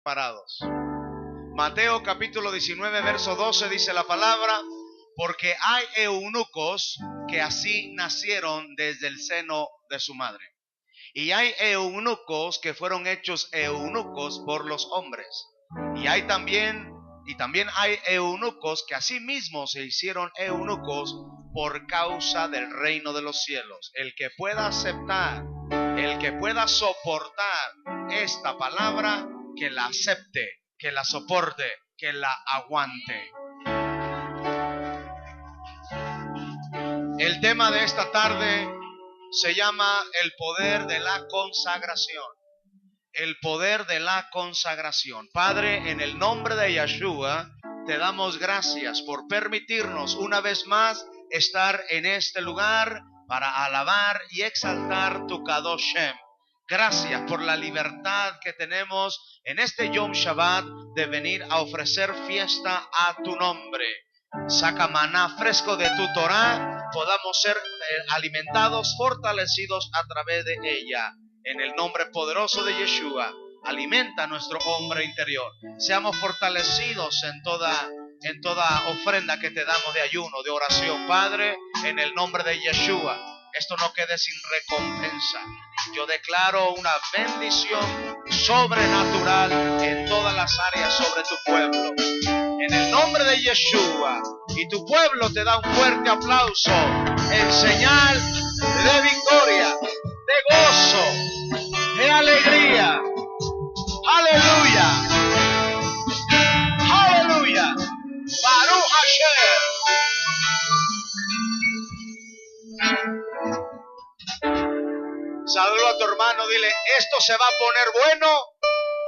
Parados. Mateo capítulo 19 verso 12 dice la palabra: porque hay eunucos que así nacieron desde el seno de su madre, y hay eunucos que fueron hechos eunucos por los hombres, y también hay eunucos que asimismo se hicieron eunucos por causa del reino de los cielos. El que pueda aceptar, el que pueda soportar esta palabra, que la acepte, que la soporte, que la aguante. El tema de esta tarde se llama el poder de la consagración. El poder de la consagración. Padre, en el nombre de Yeshua, te damos gracias por permitirnos una vez más estar en este lugar para alabar y exaltar tu Kadosh Shem. Gracias por la libertad que tenemos en este Yom Shabbat de venir a ofrecer fiesta a tu nombre. Saca maná fresco de tu Torah, podamos ser alimentados, fortalecidos a través de ella. En el nombre poderoso de Yeshua, alimenta nuestro hombre interior. Seamos fortalecidos en toda ofrenda que te damos de ayuno, de oración. Padre, en el nombre de Yeshua, esto no quede sin recompensa. Yo declaro una bendición sobrenatural en todas las áreas sobre tu pueblo. En el nombre de Yeshua. Y tu pueblo te da un fuerte aplauso en señal de victoria, de gozo, de alegría. Aleluya. Aleluya. Baruch Hashem. Saluda a tu hermano, dile: esto se va a poner bueno,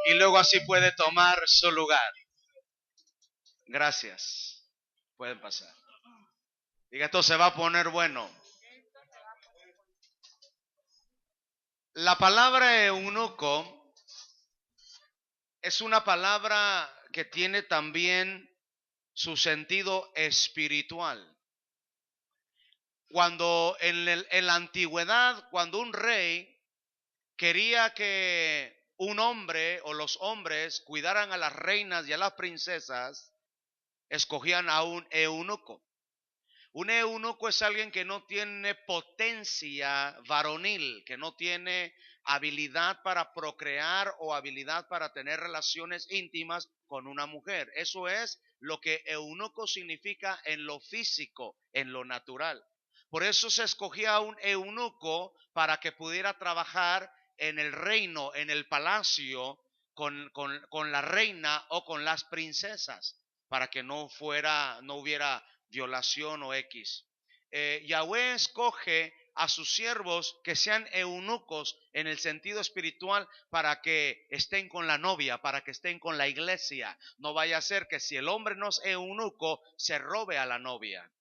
y luego así puede tomar su lugar. Gracias. Pueden pasar. Diga: esto se va a poner bueno. La palabra eunuco es una palabra que tiene también su sentido espiritual. Cuando en la antigüedad, cuando un rey quería que un hombre o los hombres cuidaran a las reinas y a las princesas, escogían a un eunuco. Un eunuco es alguien que no tiene potencia varonil, que no tiene habilidad para procrear o habilidad para tener relaciones íntimas con una mujer. Eso es lo que eunuco significa en lo físico, en lo natural. Por eso se escogía a un eunuco para que pudiera trabajar en el reino, en el palacio, con la reina o con las princesas, para que no hubiera violación o X. Yahweh escoge a sus siervos que sean eunucos en el sentido espiritual para que estén con la novia, para que estén con la iglesia. No vaya a ser que si el hombre no es eunuco, se robe a la novia,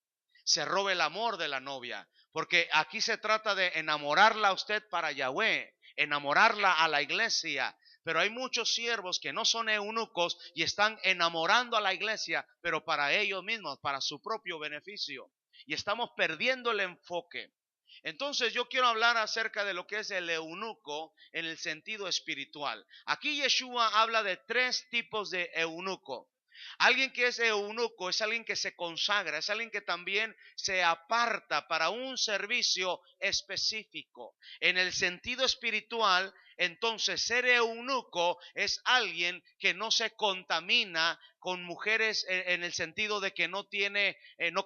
se robe el amor de la novia. Porque aquí se trata de enamorarla a usted para Yahweh, enamorarla a la iglesia. Pero hay muchos siervos que no son eunucos y están enamorando a la iglesia, pero para ellos mismos, para su propio beneficio. Y estamos perdiendo el enfoque. Entonces yo quiero hablar acerca de lo que es el eunuco en el sentido espiritual. Aquí Yeshua habla de 3 tipos de eunuco. Alguien que es eunuco es alguien que se consagra, es alguien que también se aparta para un servicio específico. En el sentido espiritual, entonces, ser eunuco es alguien que no se contamina con mujeres en el sentido de que no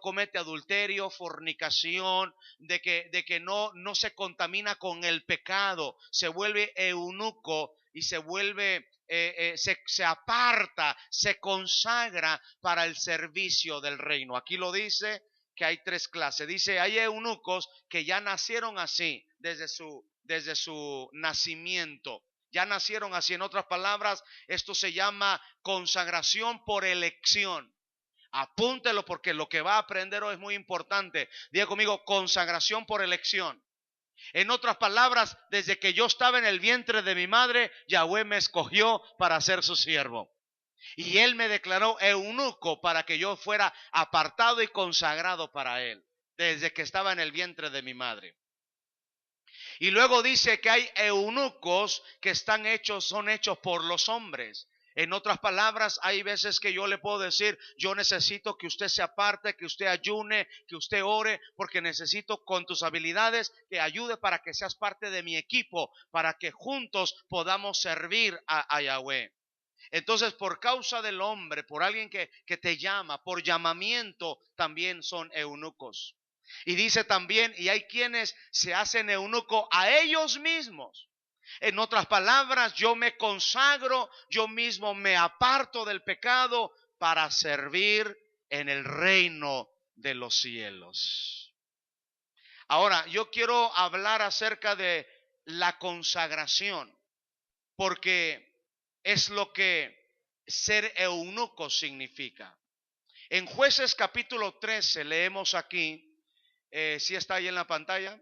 comete adulterio, fornicación, de que no se contamina con el pecado. Se vuelve eunuco y se vuelve se aparta, se consagra para el servicio del reino. Aquí lo dice que hay 3 clases. Dice: hay eunucos que ya nacieron así desde su nacimiento. Ya nacieron así. En otras palabras, esto se llama consagración por elección. Apúntelo porque lo que va a aprender hoy es muy importante. Diga conmigo: consagración por elección. En otras palabras, desde que yo estaba en el vientre de mi madre, Yahweh me escogió para ser su siervo. Y Él me declaró eunuco para que yo fuera apartado y consagrado para Él, desde que estaba en el vientre de mi madre. Y luego dice que hay eunucos que son hechos por los hombres. En otras palabras, hay veces que yo le puedo decir, yo necesito que usted se aparte, que usted ayune, que usted ore, porque necesito con tus habilidades que ayude para que seas parte de mi equipo, para que juntos podamos servir a Yahweh. Entonces, por causa del hombre, por alguien que te llama, por llamamiento, también son eunucos. Y dice también, y hay quienes se hacen eunuco a ellos mismos. En otras palabras, yo me consagro, yo mismo me aparto del pecado para servir en el reino de los cielos. Ahora, yo quiero hablar acerca de la consagración, porque es lo que ser eunuco significa. En Jueces capítulo 13 leemos aquí, si está ahí en la pantalla,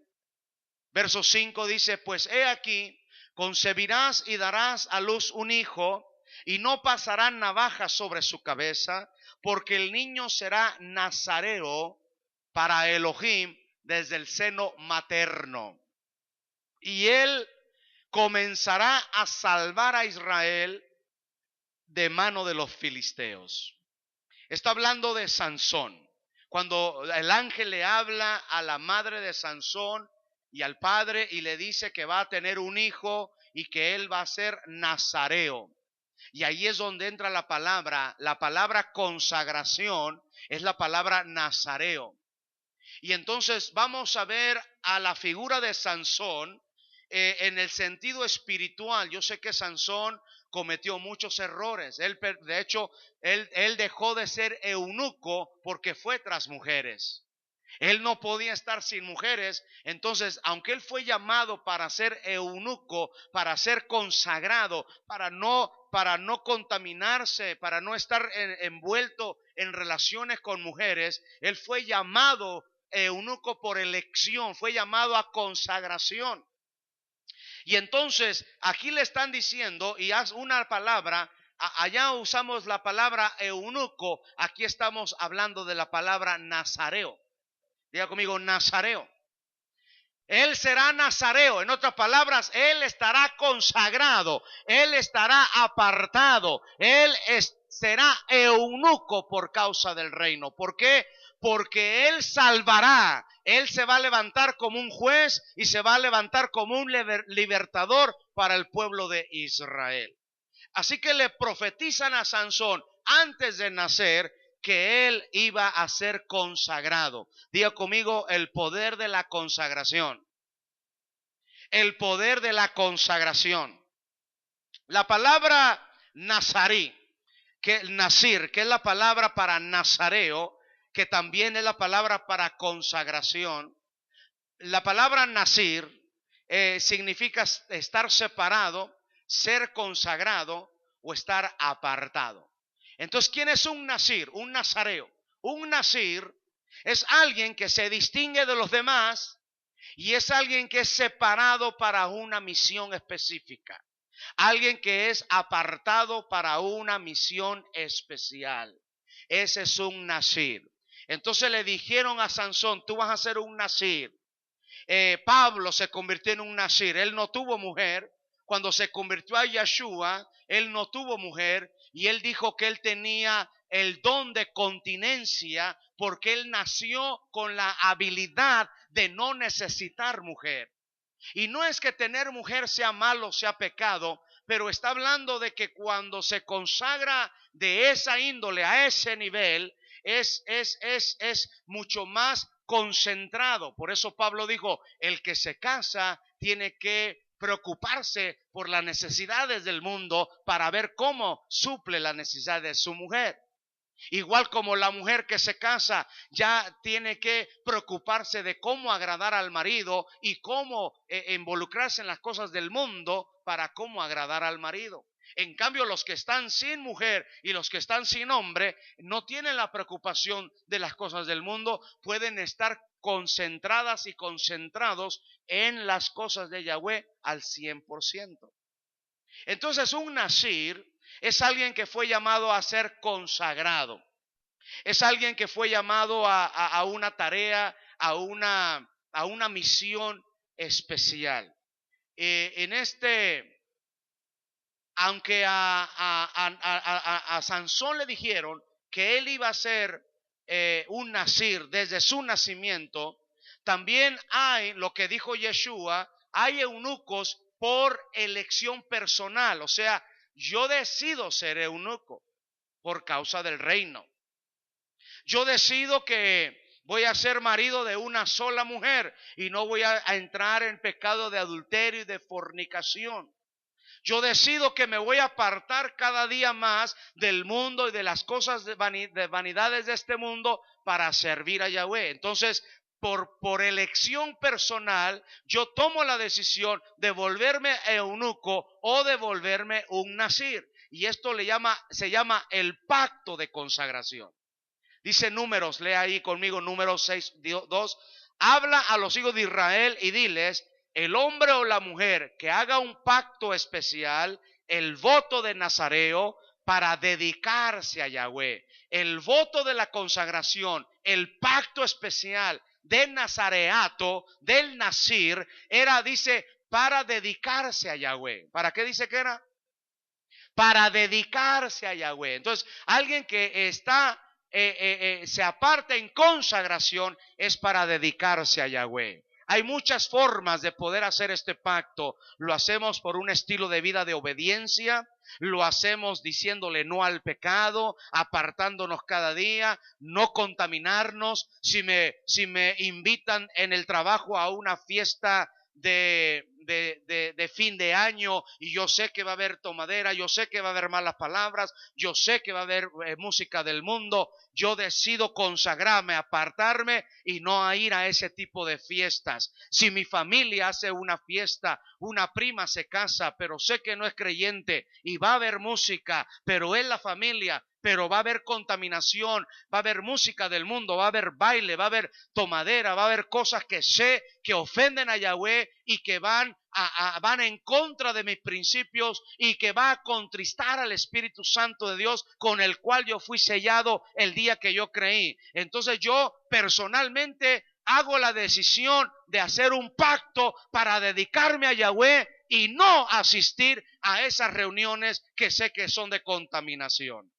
verso 5 dice, pues he aquí, concebirás y darás a luz un hijo, y no pasará navaja sobre su cabeza, porque el niño será nazareo para Elohim desde el seno materno. Y él comenzará a salvar a Israel de mano de los filisteos. Está hablando de Sansón. Cuando el ángel le habla a la madre de Sansón y al padre y le dice que va a tener un hijo y que él va a ser nazareo. Y ahí es donde entra la palabra consagración es la palabra nazareo. Y entonces vamos a ver a la figura de Sansón en el sentido espiritual. Yo sé que Sansón cometió muchos errores. De hecho, él dejó de ser eunuco porque fue tras mujeres. Él no podía estar sin mujeres. Entonces, aunque él fue llamado para ser eunuco, para ser consagrado, para no contaminarse, para no estar envuelto en relaciones con mujeres, él fue llamado eunuco por elección, fue llamado a consagración. Y entonces aquí le están diciendo, y haz una palabra, allá usamos la palabra eunuco, aquí estamos hablando de la palabra nazareo. Diga conmigo, nazareo. Él será nazareo, en otras palabras, él estará consagrado, él estará apartado, él será eunuco por causa del reino. ¿Por qué? Porque él salvará, él se va a levantar como un juez y se va a levantar como un libertador para el pueblo de Israel. Así que le profetizan a Sansón antes de nacer que él iba a ser consagrado. Diga conmigo el poder de la consagración. El poder de la consagración. La palabra nazarí, nazir, que es la palabra para nazareo, que también es la palabra para consagración. La palabra nazir significa estar separado, ser consagrado o estar apartado. Entonces, ¿quién es un nazir? Un nazareo. Un nazir es alguien que se distingue de los demás y es alguien que es separado para una misión específica. Alguien que es apartado para una misión especial. Ese es un nazir. Entonces le dijeron a Sansón, tú vas a ser un nazir. Pablo se convirtió en un nazir. Él no tuvo mujer. Cuando se convirtió a Yeshua, él no tuvo mujer. Y él dijo que él tenía el don de continencia porque él nació con la habilidad de no necesitar mujer. Y no es que tener mujer sea malo, sea pecado, pero está hablando de que cuando se consagra de esa índole, a ese nivel, es mucho más concentrado. Por eso Pablo dijo, el que se casa tiene que preocuparse por las necesidades del mundo para ver cómo suple la necesidad de su mujer. Igual como la mujer que se casa ya tiene que preocuparse de cómo agradar al marido y cómo involucrarse en las cosas del mundo para cómo agradar al marido. En cambio, los que están sin mujer y los que están sin hombre no tienen la preocupación de las cosas del mundo, pueden estar concentradas y concentrados en las cosas de Yahweh al 100%. Entonces, un nazir es alguien que fue llamado a ser consagrado. Es alguien que fue llamado a una tarea, a una misión especial. En este aunque a Sansón le dijeron que él iba a ser un nazir desde su nacimiento, también hay lo que dijo Yeshua, hay eunucos por elección personal. O sea, yo decido ser eunuco por causa del reino. Yo decido que voy a ser marido de una sola mujer y no voy a entrar en pecado de adulterio y de fornicación. Yo decido que me voy a apartar cada día más del mundo y de las cosas de vanidades de este mundo para servir a Yahweh. Entonces, por elección personal, yo tomo la decisión de volverme eunuco o de volverme un nazir. Y esto se llama el pacto de consagración. Dice Números, lea ahí conmigo Números 6:2. Habla a los hijos de Israel y diles: el hombre o la mujer que haga un pacto especial, el voto de Nazareo, para dedicarse a Yahweh, el voto de la consagración, el pacto especial de Nazareato, del Nazir, era, dice, para dedicarse a Yahweh. ¿Para qué dice que era? Para dedicarse a Yahweh. Entonces, alguien que se aparta en consagración es para dedicarse a Yahweh. Hay muchas formas de poder hacer este pacto. Lo hacemos por un estilo de vida de obediencia, lo hacemos diciéndole no al pecado, apartándonos cada día, no contaminarnos. Si me invitan en el trabajo a una fiesta de fin de año y yo sé que va a haber tomadera, yo sé que va a haber malas palabras, yo sé que va a haber música del mundo, yo decido consagrarme, apartarme y no a ir a ese tipo de fiestas. Si mi familia hace una fiesta, una prima se casa, pero sé que no es creyente y va a haber música, pero es la familia, pero va a haber contaminación, va a haber música del mundo, va a haber baile, va a haber tomadera, va a haber cosas que sé que ofenden a Yahweh y que van en contra de mis principios y que va a contristar al Espíritu Santo de Dios con el cual yo fui sellado el día que yo creí. Entonces yo personalmente hago la decisión de hacer un pacto para dedicarme a Yahweh y no asistir a esas reuniones que sé que son de contaminación.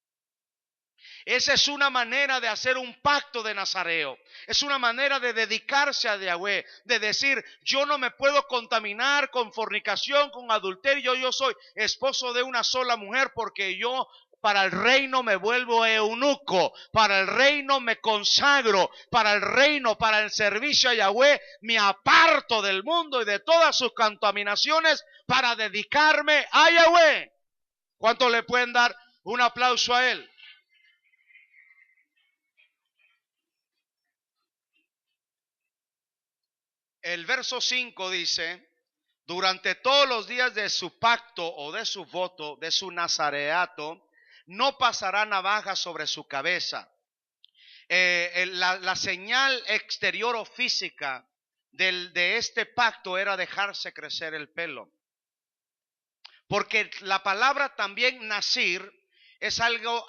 Esa es una manera de hacer un pacto de Nazareo. Es una manera de dedicarse a Yahweh, de decir, yo no me puedo contaminar con fornicación, con adulterio. Yo soy esposo de una sola mujer porque yo para el reino me vuelvo eunuco, para el reino me consagro, para el reino, para el servicio a Yahweh, me aparto del mundo y de todas sus contaminaciones para dedicarme a Yahweh. ¿Cuánto le pueden dar un aplauso a él? El verso 5 dice: durante todos los días de su pacto o de su voto, de su nazareato, no pasará navaja sobre su cabeza. La señal exterior o física de este pacto era dejarse crecer el pelo. Porque la palabra también nazir es algo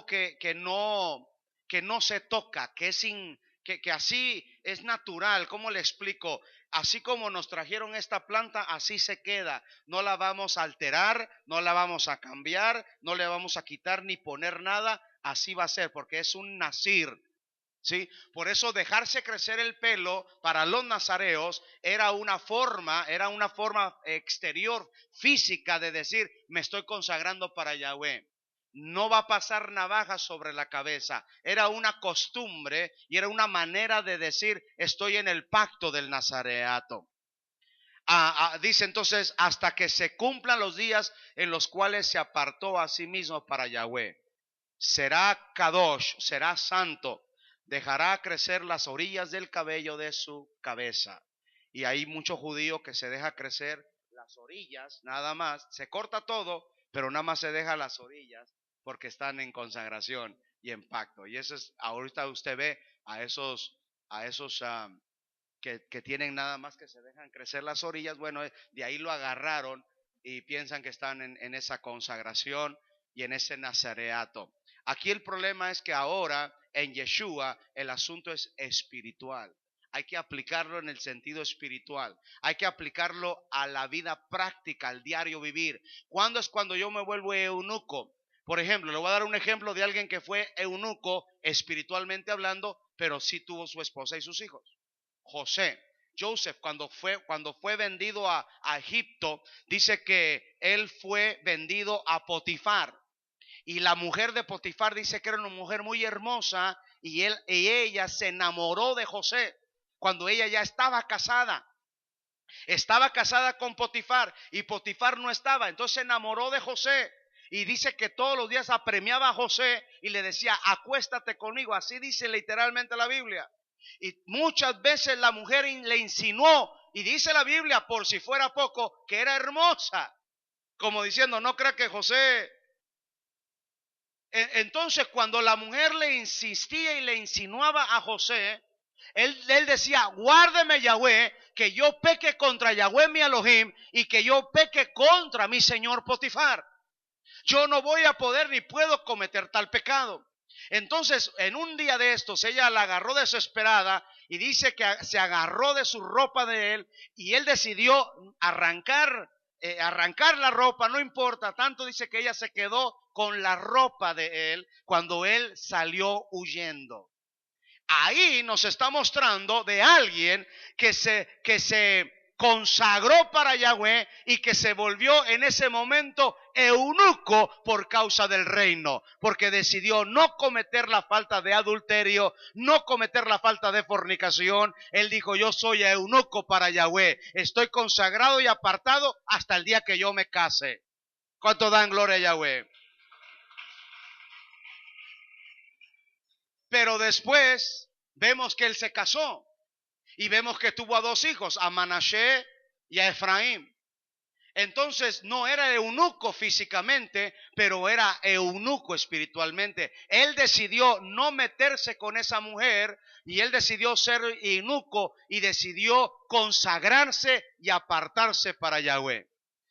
que no se toca, que así es natural. ¿Cómo le explico? Así como nos trajeron esta planta, así se queda. No la vamos a alterar, no la vamos a cambiar, no le vamos a quitar ni poner nada. Así va a ser, porque es un nazir. ¿Sí? Por eso dejarse crecer el pelo para los nazareos era una forma exterior, física, de decir, me estoy consagrando para Yahweh. No va a pasar navaja sobre la cabeza. Era una costumbre y era una manera de decir, estoy en el pacto del nazareato. Dice entonces, hasta que se cumplan los días en los cuales se apartó a sí mismo para Yahweh. Será Kadosh, será santo. Dejará crecer las orillas del cabello de su cabeza. Y hay muchos judíos que se deja crecer las orillas, nada más. Se corta todo, pero nada más se deja las orillas porque están en consagración y en pacto. Y eso es, ahorita usted ve a esos que tienen nada más que se dejan crecer las orillas. Bueno, de ahí lo agarraron y piensan que están en esa consagración y en ese nazareato. Aquí el problema es que ahora en Yeshua el asunto es espiritual. hay que aplicarlo en el sentido espiritual. Hay que aplicarlo a la vida práctica, al diario vivir. ¿Cuándo es cuando yo me vuelvo eunuco? Por ejemplo, le voy a dar un ejemplo de alguien que fue eunuco espiritualmente hablando, pero sí tuvo su esposa y sus hijos. José. Joseph, cuando fue vendido a Egipto, dice que él fue vendido a Potifar. Y la mujer de Potifar dice que era una mujer muy hermosa y ella se enamoró de José cuando ella ya estaba casada. Estaba casada con Potifar y Potifar no estaba, entonces se enamoró de José. Y dice que todos los días apremiaba a José y le decía, acuéstate conmigo. Así dice literalmente la Biblia. Y muchas veces la mujer le insinuó, y dice la Biblia, por si fuera poco, que era hermosa. Como diciendo, no crea que José... Entonces cuando la mujer le insistía y le insinuaba a José, él decía, guárdeme Yahweh, que yo peque contra Yahweh mi Elohim y que yo peque contra mi señor Potifar. Yo no voy a poder ni puedo cometer tal pecado. Entonces, en un día de estos, ella la agarró desesperada y dice que se agarró de su ropa de él y él decidió arrancar la ropa, no importa, tanto dice que ella se quedó con la ropa de él cuando él salió huyendo. Ahí nos está mostrando de alguien que se consagró para Yahweh y que se volvió en ese momento eunuco por causa del reino, porque decidió no cometer la falta de adulterio, no cometer la falta de fornicación. Él dijo, yo soy eunuco para Yahweh, estoy consagrado y apartado hasta el día que yo me case. ¿Cuánto dan gloria a Yahweh? Pero después vemos que él se casó y vemos que tuvo a 2 hijos, a Manashe y a Efraín. Entonces no era eunuco físicamente, pero era eunuco espiritualmente. Él decidió no meterse con esa mujer y él decidió ser eunuco y decidió consagrarse y apartarse para Yahweh.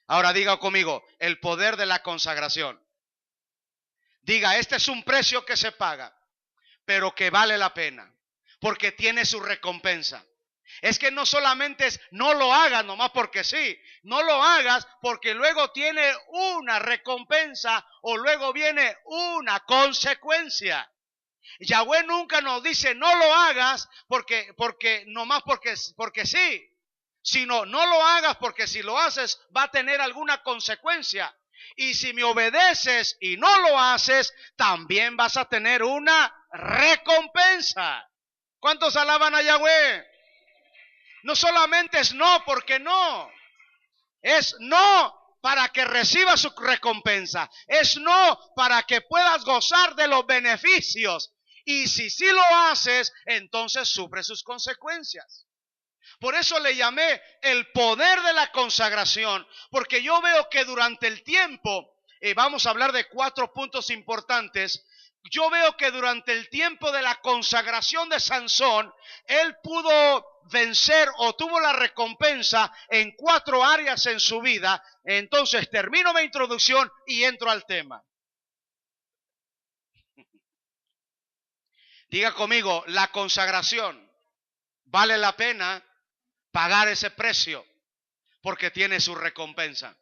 Ahora diga conmigo, el poder de la consagración. Diga, este es un precio que se paga, pero que vale la pena, porque tiene su recompensa. Es que no solamente es no lo hagas nomás porque sí, no lo hagas porque luego tiene una recompensa o luego viene una consecuencia. Yahweh nunca nos dice no lo hagas nomás porque sí, sino no lo hagas porque si lo haces va a tener alguna consecuencia. Y si me obedeces y no lo haces, también vas a tener una recompensa. ¿Cuántos alaban a Yahweh? No solamente es no porque no, es no para que recibas su recompensa, es no para que puedas gozar de los beneficios. Y si sí lo haces, entonces sufre sus consecuencias. Por eso le llamé el poder de la consagración, porque yo veo que durante el tiempo, vamos a hablar de 4 puntos importantes. Yo veo que durante el tiempo de la consagración de Sansón, él pudo vencer o tuvo la recompensa en 4 áreas en su vida. Entonces termino mi introducción y entro al tema. Diga conmigo, la consagración vale la pena pagar ese precio porque tiene su recompensa.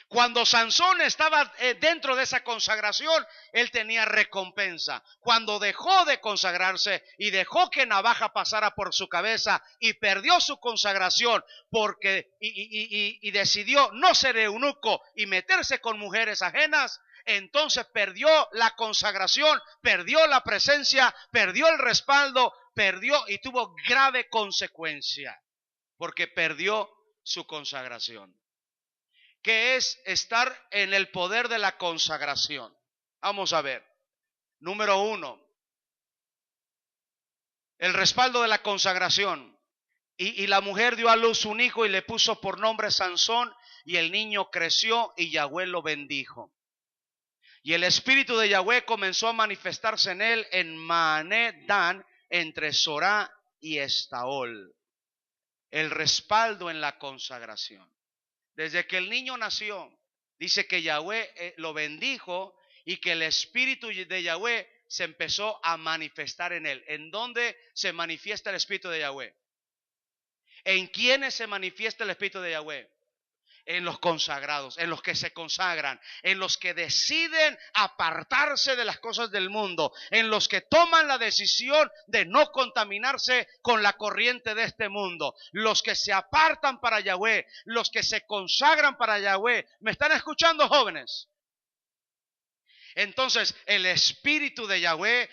Cuando Sansón estaba dentro de esa consagración, él tenía recompensa. Cuando dejó de consagrarse y dejó que navaja pasara por su cabeza y perdió su consagración y decidió no ser eunuco y meterse con mujeres ajenas, entonces perdió la consagración, perdió la presencia, perdió el respaldo, perdió y tuvo grave consecuencia porque perdió su consagración. ¿Qué es estar en el poder de la consagración? Vamos a ver. Número 1, el respaldo de la consagración. Y la mujer dio a luz un hijo y le puso por nombre Sansón, y el niño creció y Yahweh lo bendijo. Y el espíritu de Yahweh comenzó a manifestarse en él en Mahané Dan, entre Sorá y Estaol. El respaldo en la consagración. Desde que el niño nació, dice que Yahweh lo bendijo y que el espíritu de Yahweh se empezó a manifestar en él. ¿En dónde se manifiesta el Espíritu de Yahweh? ¿En quiénes se manifiesta el Espíritu de Yahweh? En los consagrados, en los que se consagran, en los que deciden apartarse de las cosas del mundo, en los que toman la decisión de no contaminarse con la corriente de este mundo, los que se apartan para Yahweh, los que se consagran para Yahweh. ¿Me están escuchando, jóvenes? Entonces el Espíritu de Yahweh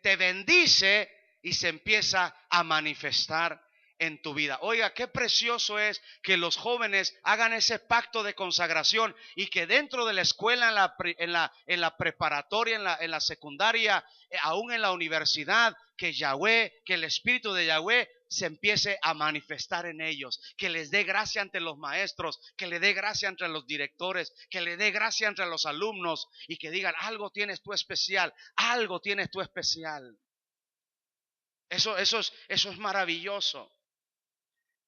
te bendice y se empieza a manifestar en tu vida. Oiga, qué precioso es que los jóvenes hagan ese pacto de consagración y que dentro de la escuela, en la preparatoria, en la secundaria, aún en la universidad, que Yahweh, que el Espíritu de Yahweh se empiece a manifestar en ellos, que les dé gracia ante los maestros, que le dé gracia entre los directores, que le dé gracia entre los alumnos y que digan, algo tienes tú especial, algo tienes tú especial. Eso es maravilloso.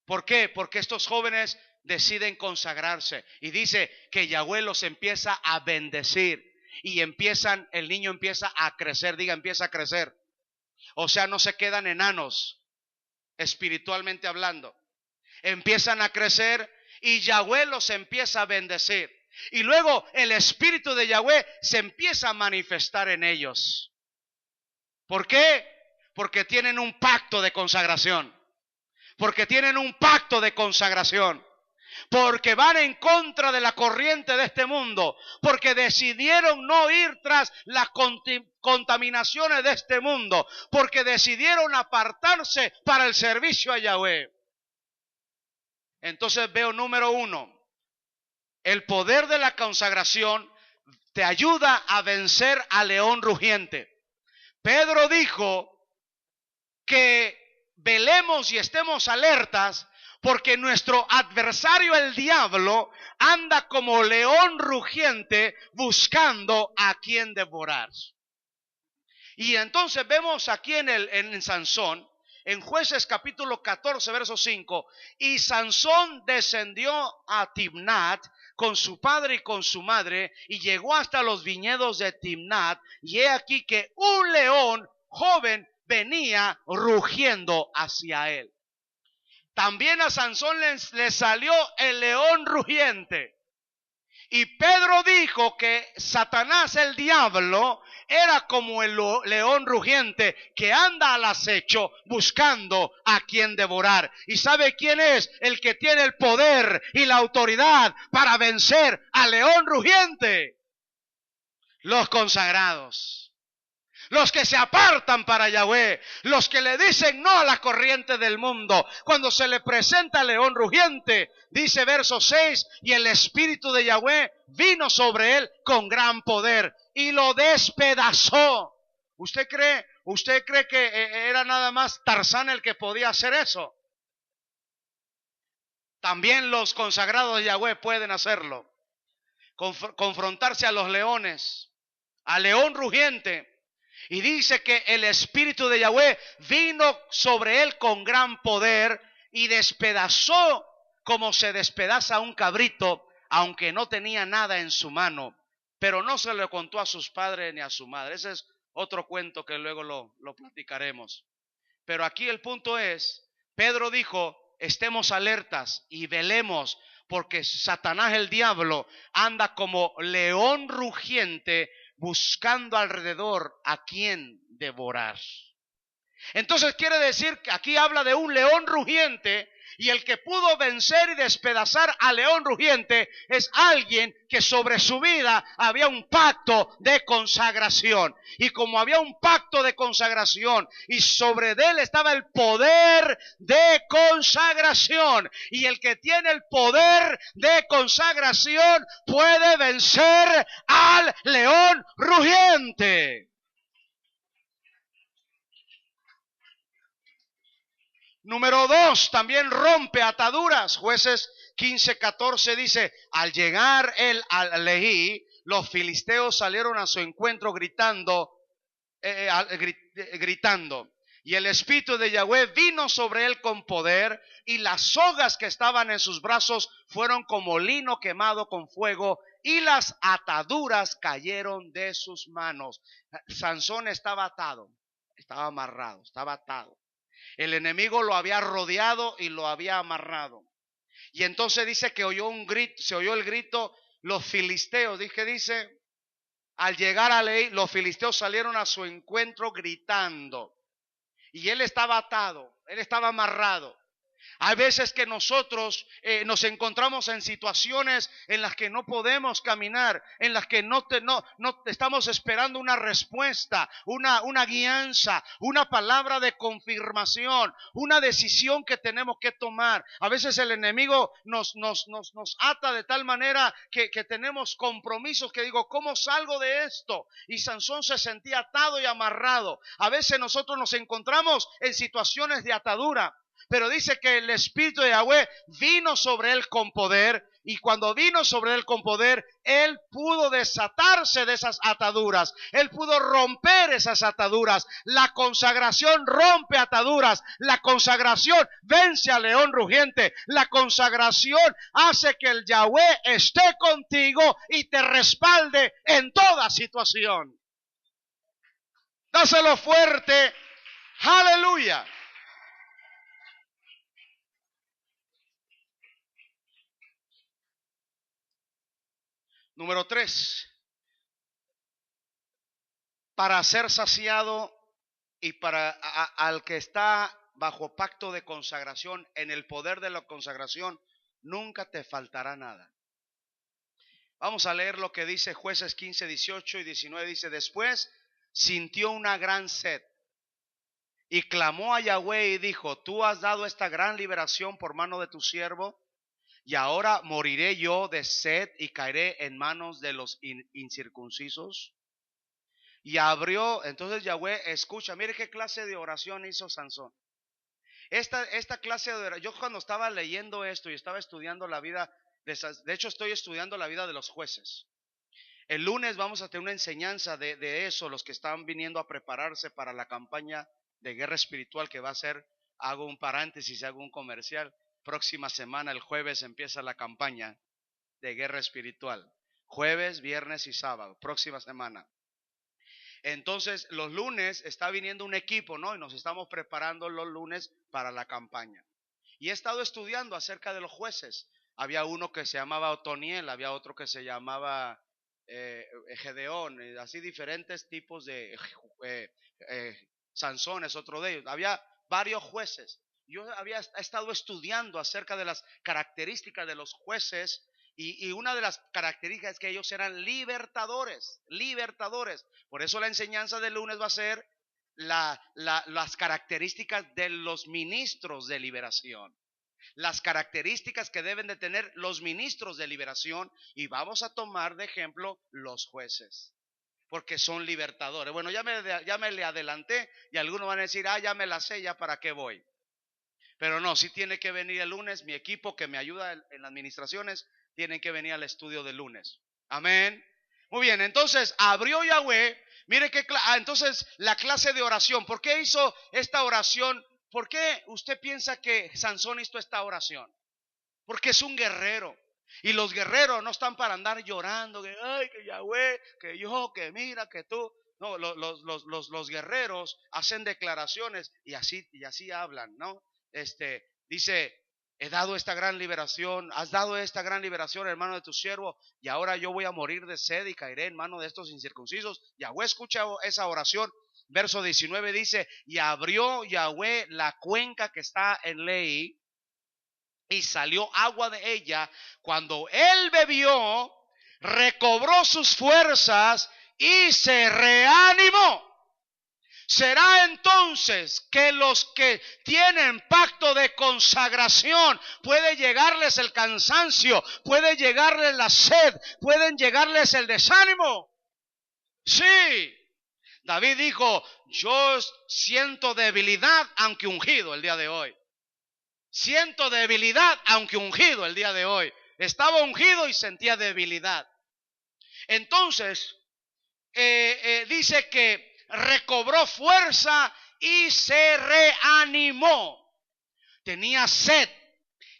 ¿Por qué? Porque estos jóvenes deciden consagrarse y dice que Yahweh los empieza a bendecir y el niño empieza a crecer, empieza a crecer. O sea, no se quedan enanos, espiritualmente hablando. Empiezan a crecer y Yahweh los empieza a bendecir. Y luego el Espíritu de Yahweh se empieza a manifestar en ellos. ¿Por qué? Porque tienen un pacto de consagración. Porque tienen un pacto de consagración. Porque van en contra de la corriente de este mundo. Porque decidieron no ir tras las contaminaciones de este mundo. Porque decidieron apartarse para el servicio a Yahweh. Entonces veo número 1. El poder de la consagración te ayuda a vencer al león rugiente. Pedro dijo que velemos y estemos alertas porque nuestro adversario el diablo anda como león rugiente buscando a quien devorar. Y entonces vemos aquí en Sansón, en Jueces capítulo 14 verso 5, y Sansón descendió a Timnat con su padre y con su madre y llegó hasta los viñedos de Timnat, y he aquí que un león joven venía rugiendo hacia él. También a Sansón le salió el león rugiente. Y Pedro dijo que Satanás, el diablo, era como el león rugiente que anda al acecho buscando a quien devorar. ¿Y sabe quién es el que tiene el poder y la autoridad para vencer al león rugiente? Los consagrados. Los que se apartan para Yahweh, los que le dicen no a la corriente del mundo. Cuando se le presenta el león rugiente, dice verso 6, y el Espíritu de Yahweh vino sobre él con gran poder y lo despedazó. ¿Usted cree que era nada más Tarzán el que podía hacer eso? También los consagrados de Yahweh pueden hacerlo. Confrontarse a los leones, al león rugiente. Y dice que el Espíritu de Yahweh vino sobre él con gran poder y despedazó como se despedaza un cabrito, aunque no tenía nada en su mano. Pero no se lo contó a sus padres ni a su madre. Ese es otro cuento que luego lo platicaremos. Pero aquí el punto es, Pedro dijo, estemos alertas y velemos, porque Satanás el diablo anda como león rugiente buscando alrededor a quien devorar. Entonces quiere decir que aquí habla de un león rugiente, y el que pudo vencer y despedazar al león rugiente es alguien que sobre su vida había un pacto de consagración. Y como había un pacto de consagración y sobre él estaba el poder de consagración, y el que tiene el poder de consagración puede vencer al león rugiente. Número 2, también rompe ataduras. Jueces 15:14 dice, al llegar él al Leí, los filisteos salieron a su encuentro gritando. Y el Espíritu de Yahweh vino sobre él con poder, y las sogas que estaban en sus brazos fueron como lino quemado con fuego, y las ataduras cayeron de sus manos. Sansón estaba atado, estaba amarrado, estaba atado. El enemigo lo había rodeado y lo había amarrado. Y entonces dice que oyó un grito, se oyó el grito, los filisteos, dice, al llegar a Lehi, los filisteos salieron a su encuentro gritando. Y él estaba atado, él estaba amarrado. Hay veces que nosotros nos encontramos en situaciones en las que no podemos caminar, en las que no estamos esperando una respuesta, una guianza, una palabra de confirmación, una decisión que tenemos que tomar. A veces el enemigo nos ata de tal manera que tenemos compromisos que digo, ¿cómo salgo de esto? Y Sansón se sentía atado y amarrado. A veces nosotros nos encontramos en situaciones de atadura. Pero dice que el Espíritu de Yahweh vino sobre él con poder, y cuando vino sobre él con poder, él pudo desatarse de esas ataduras, él pudo romper esas ataduras. La consagración rompe ataduras, la consagración vence al león rugiente, la consagración hace que el Yahweh esté contigo y te respalde en toda situación. Dáselo fuerte, aleluya. Número 3, para ser saciado y para al que está bajo pacto de consagración, en el poder de la consagración, nunca te faltará nada. Vamos a leer lo que dice Jueces 15, 18 y 19. Dice, después sintió una gran sed y clamó a Yahweh y dijo, tú has dado esta gran liberación por mano de tu siervo. Y ahora moriré yo de sed y caeré en manos de los incircuncisos. Y abrió, entonces Yahweh escucha, mire qué clase de oración hizo Sansón. Esta clase de oración, yo cuando estaba leyendo esto y estaba estudiando la vida, de hecho estoy estudiando la vida de los jueces. El lunes vamos a tener una enseñanza de eso, los que están viniendo a prepararse para la campaña de guerra espiritual que va a ser, hago un paréntesis, hago un comercial. Próxima semana, el jueves, empieza la campaña de guerra espiritual. Jueves, viernes y sábado, próxima semana. Entonces, los lunes está viniendo un equipo, ¿no? Y nos estamos preparando los lunes para la campaña. Y he estado estudiando acerca de los jueces. Había uno que se llamaba Otoniel, había otro que se llamaba Gedeón, así diferentes tipos de Sansón es otro de ellos. Había varios jueces. Yo había estado estudiando acerca de las características de los jueces y una de las características es que ellos eran libertadores. Por eso la enseñanza del lunes va a ser las características de los ministros de liberación. Las características que deben de tener los ministros de liberación, y vamos a tomar de ejemplo los jueces, porque son libertadores. Bueno, ya me le adelanté y algunos van a decir, ya me la sé, ya para qué voy. Pero no, sí tiene que venir el lunes, mi equipo que me ayuda en las administraciones, tienen que venir al estudio del lunes. Amén. Muy bien, entonces abrió Yahweh, mire que entonces la clase de oración, ¿por qué hizo esta oración? ¿Por qué usted piensa que Sansón hizo esta oración? Porque es un guerrero. Y los guerreros no están para andar llorando, que ay, que Yahweh, que yo, que mira, que tú. No, los guerreros hacen declaraciones y así hablan, ¿no? Dice, he dado esta gran liberación, has dado esta gran liberación, hermano de tu siervo, y ahora yo voy a morir de sed y caeré en mano de estos incircuncisos. Yahweh escucha esa oración. Verso 19 dice, y abrió Yahweh la cuenca que está en Lehi, y salió agua de ella. Cuando él bebió, recobró sus fuerzas y se reanimó. Será entonces que los que tienen pacto de consagración puede llegarles el cansancio, puede llegarles la sed, pueden llegarles el desánimo. Sí, David dijo, yo siento debilidad aunque ungido el día de hoy. Siento debilidad aunque ungido el día de hoy. Estaba ungido y sentía debilidad. Entonces, dice que recobró fuerza y se reanimó. Tenía sed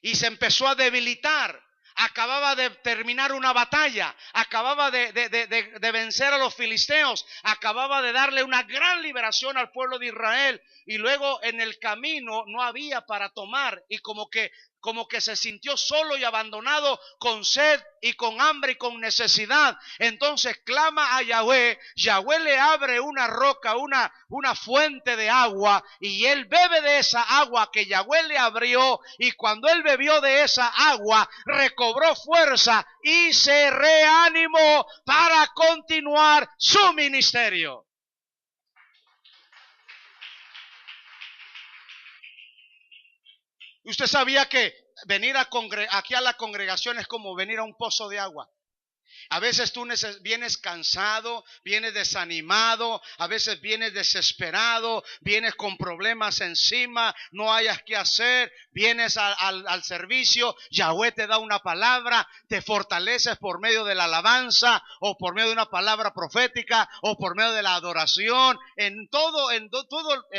y se empezó a debilitar. acababa de terminar una batalla, acababa de vencer a los filisteos, acababa de darle una gran liberación al pueblo de Israel, y luego en el camino no había para tomar, y como que se sintió solo y abandonado, con sed y con hambre y con necesidad. Entonces clama a Yahweh. Yahweh le abre una roca, una fuente de agua, y él bebe de esa agua que Yahweh le abrió, y cuando él bebió de esa agua recobró fuerza y se reanimó para continuar su ministerio. ¿Usted sabía que venir aquí a la congregación es como venir a un pozo de agua? A veces tú vienes cansado, vienes desanimado, a veces vienes desesperado, vienes con problemas encima, no hayas qué hacer, vienes al servicio, Yahweh te da una palabra, te fortaleces por medio de la alabanza, o por medio de una palabra profética, o por medio de la adoración.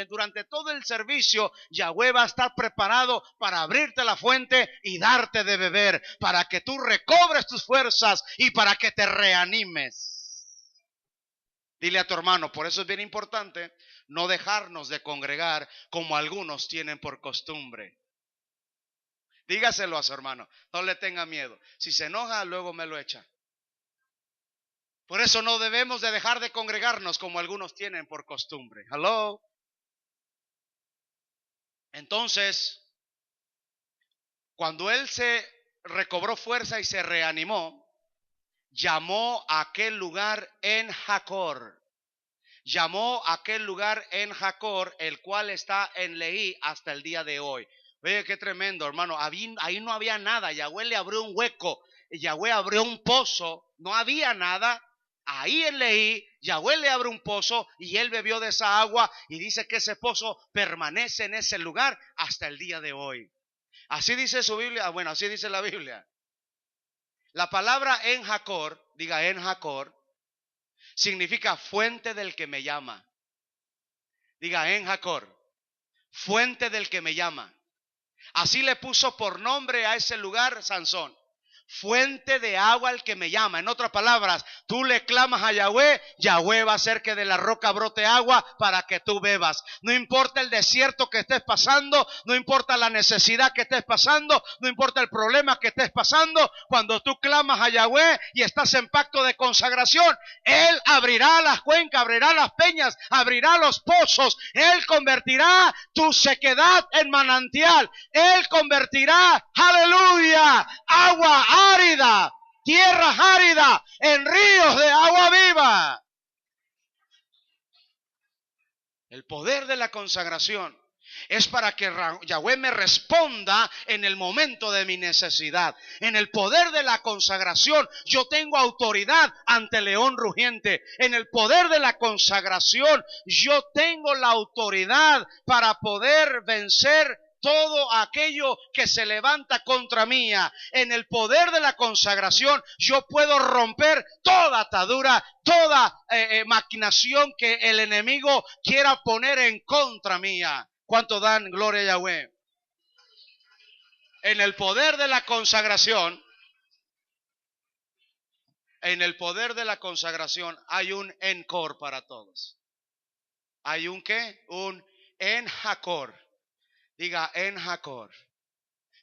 Durante todo el servicio, Yahweh va a estar preparado para abrirte la fuente y darte de beber, para que tú recobres tus fuerzas y para que te reanimes. Dile a tu hermano, por eso es bien importante no dejarnos de congregar como algunos tienen por costumbre. Dígaselo a su hermano, no le tenga miedo. Si se enoja, luego me lo echa. Por eso no debemos de dejar de congregarnos como algunos tienen por costumbre. Hello. Entonces, cuando él se recobró fuerza y se reanimó, llamó a aquel lugar En Jacor. Llamó a aquel lugar En Jacor, el cual está en Leí hasta el día de hoy. Oye, qué tremendo, hermano. Ahí no había nada. Yahweh le abrió un hueco. Yahweh abrió un pozo. No había nada. Ahí en Leí, Yahweh le abre un pozo y él bebió de esa agua, y dice que ese pozo permanece en ese lugar hasta el día de hoy. Así dice su Biblia. Bueno, así dice la Biblia. La palabra En Jacor, diga En Jacor, significa fuente del que me llama. Diga En Jacor, fuente del que me llama. Así le puso por nombre a ese lugar Sansón. Fuente de agua al que me llama. En otras palabras, tú le clamas a Yahweh, Yahweh va a hacer que de la roca brote agua para que tú bebas. No importa el desierto que estés pasando, no importa la necesidad que estés pasando, no importa el problema que estés pasando, cuando tú clamas a Yahweh y estás en pacto de consagración, Él abrirá las cuencas, abrirá las peñas, abrirá los pozos, Él convertirá tu sequedad en manantial, Él convertirá, aleluya, agua árida, tierra árida, en ríos de agua viva. El poder de la consagración es para que Yahweh me responda en el momento de mi necesidad. En el poder de la consagración yo tengo autoridad ante el león rugiente. En el poder de la consagración yo tengo la autoridad para poder vencer todo aquello que se levanta contra mí. En el poder de la consagración yo puedo romper toda atadura, toda maquinación que el enemigo quiera poner en contra mía. ¿Cuánto dan gloria a Yahweh? En el poder de la consagración, hay un encore para todos. ¿Hay un qué? Un En Jacor. Diga En Jacor.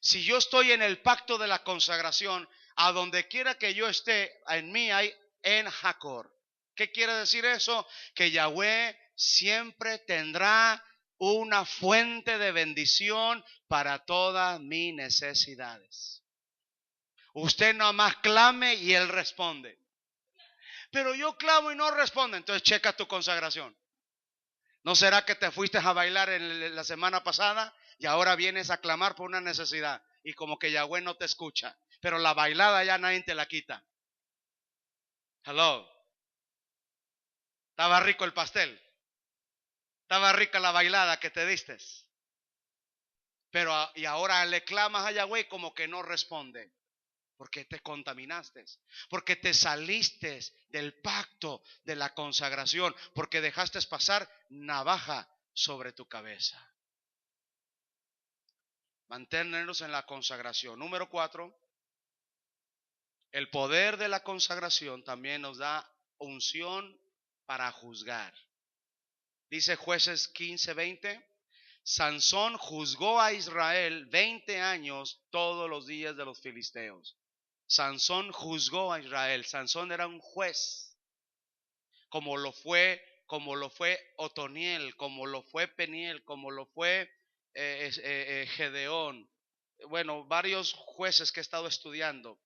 Si yo estoy en el pacto de la consagración, a donde quiera que yo esté, en mí hay En Jacor. ¿Qué quiere decir eso? Que Yahweh siempre tendrá una fuente de bendición para todas mis necesidades. Usted nada más clame y Él responde. Pero yo clamo y no responde. Entonces checa tu consagración. ¿No será que te fuiste a bailar la semana pasada y ahora vienes a clamar por una necesidad y como que Yahweh no te escucha? Pero la bailada ya nadie te la quita. Hello. Estaba rico el pastel. Estaba rica la bailada que te diste. Pero y ahora le clamas a Yahweh como que no responde. Porque te contaminaste, porque te saliste del pacto de la consagración, porque dejaste pasar navaja sobre tu cabeza. Mantenernos en la consagración. Número 4, El poder de la consagración también nos da unción para juzgar. Dice Jueces 15:20, Sansón juzgó a Israel 20 años todos los días de los filisteos. Sansón juzgó a Israel. Sansón era un juez, como lo fue Otoniel, como lo fue Peniel, como lo fue Gedeón. Bueno, varios jueces que he estado estudiando.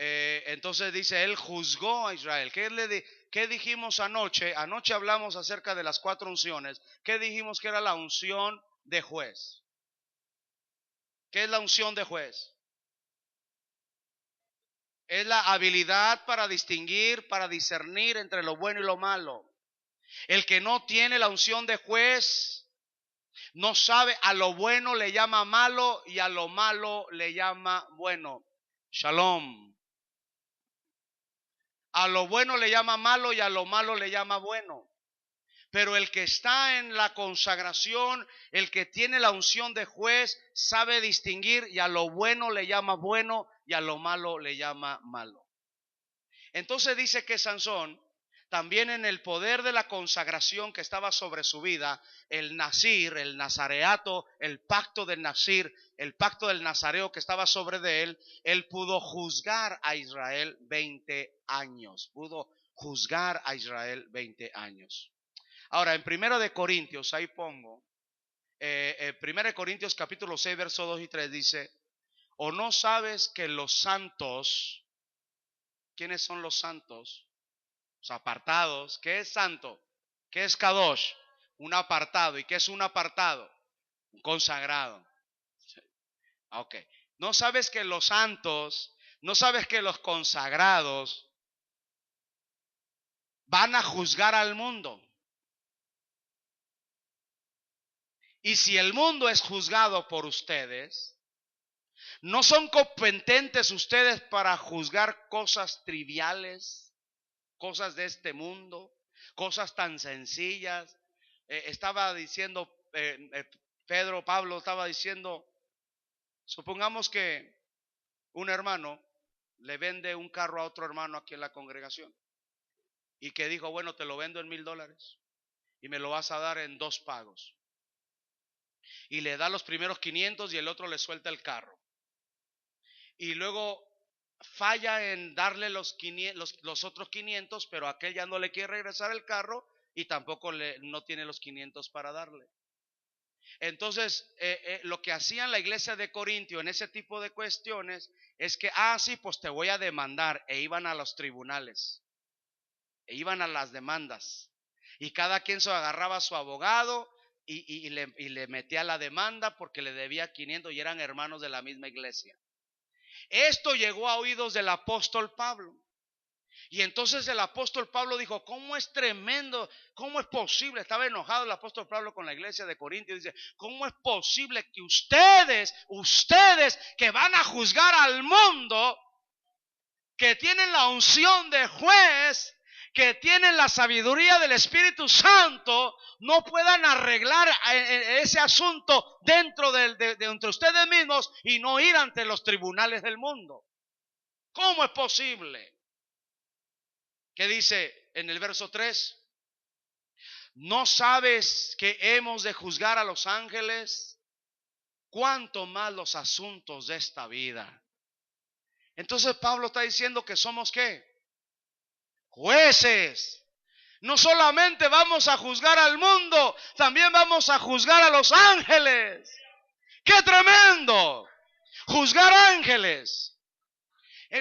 Entonces dice, él juzgó a Israel. ¿Qué dijimos anoche? Anoche hablamos acerca de las 4 unciones. ¿Qué dijimos que era la unción de juez? ¿Qué es la unción de juez? Es la habilidad para distinguir, para discernir entre lo bueno y lo malo. El que no tiene la unción de juez no sabe, a lo bueno le llama malo y a lo malo le llama bueno. Shalom. A lo bueno le llama malo y a lo malo le llama bueno. Pero el que está en la consagración, el que tiene la unción de juez, sabe distinguir y a lo bueno le llama bueno y a lo malo le llama malo. Entonces dice que Sansón, también en el poder de la consagración que estaba sobre su vida, el nazir, el nazareato, el pacto del nazir, el pacto del nazareo que estaba sobre de él, él pudo juzgar a Israel 20 años. Pudo juzgar a Israel 20 años. Ahora, en 1 Corintios, ahí pongo, 1 Corintios capítulo 6, versos 2 y 3 dice, ¿o no sabes que los santos, quiénes son los santos? Los apartados. ¿Qué es santo? ¿Qué es kadosh? Un apartado. ¿Y qué es un apartado? Un consagrado. Ok. ¿No sabes que los santos, no sabes que los consagrados van a juzgar al mundo? Y si el mundo es juzgado por ustedes, ¿no son competentes ustedes para juzgar cosas triviales? Cosas de este mundo, cosas tan sencillas. Estaba diciendo, Pablo estaba diciendo, supongamos que un hermano le vende un carro a otro hermano aquí en la congregación y que dijo, bueno, te lo vendo en $1,000 y me lo vas a dar en 2 pagos. Y le da los primeros 500 y el otro le suelta el carro. Y luego falla en darle los otros 500, pero aquel ya no le quiere regresar el carro y tampoco no tiene los 500 para darle. Entonces, lo que hacían la iglesia de Corintio en ese tipo de cuestiones es que, sí, pues te voy a demandar. E iban a los tribunales, e iban a las demandas. Y cada quien se agarraba a su abogado y le metía la demanda porque le debía 500 y eran hermanos de la misma iglesia. Esto llegó a oídos del apóstol Pablo. Y entonces el apóstol Pablo dijo, ¿cómo es tremendo? ¿Cómo es posible? Estaba enojado el apóstol Pablo con la iglesia de Corinto. Dice, ¿cómo es posible que ustedes que van a juzgar al mundo, que tienen la unción de juez, que tienen la sabiduría del Espíritu Santo, no puedan arreglar ese asunto dentro de entre ustedes mismos y no ir ante los tribunales del mundo? ¿Cómo es posible? ¿Qué dice en el verso 3? ¿No sabes que hemos de juzgar a los ángeles? ¿Cuánto más los asuntos de esta vida? Entonces Pablo está diciendo que somos ¿qué? Jueces. No solamente vamos a juzgar al mundo, también vamos a juzgar a los ángeles. ¡Qué tremendo! Juzgar ángeles.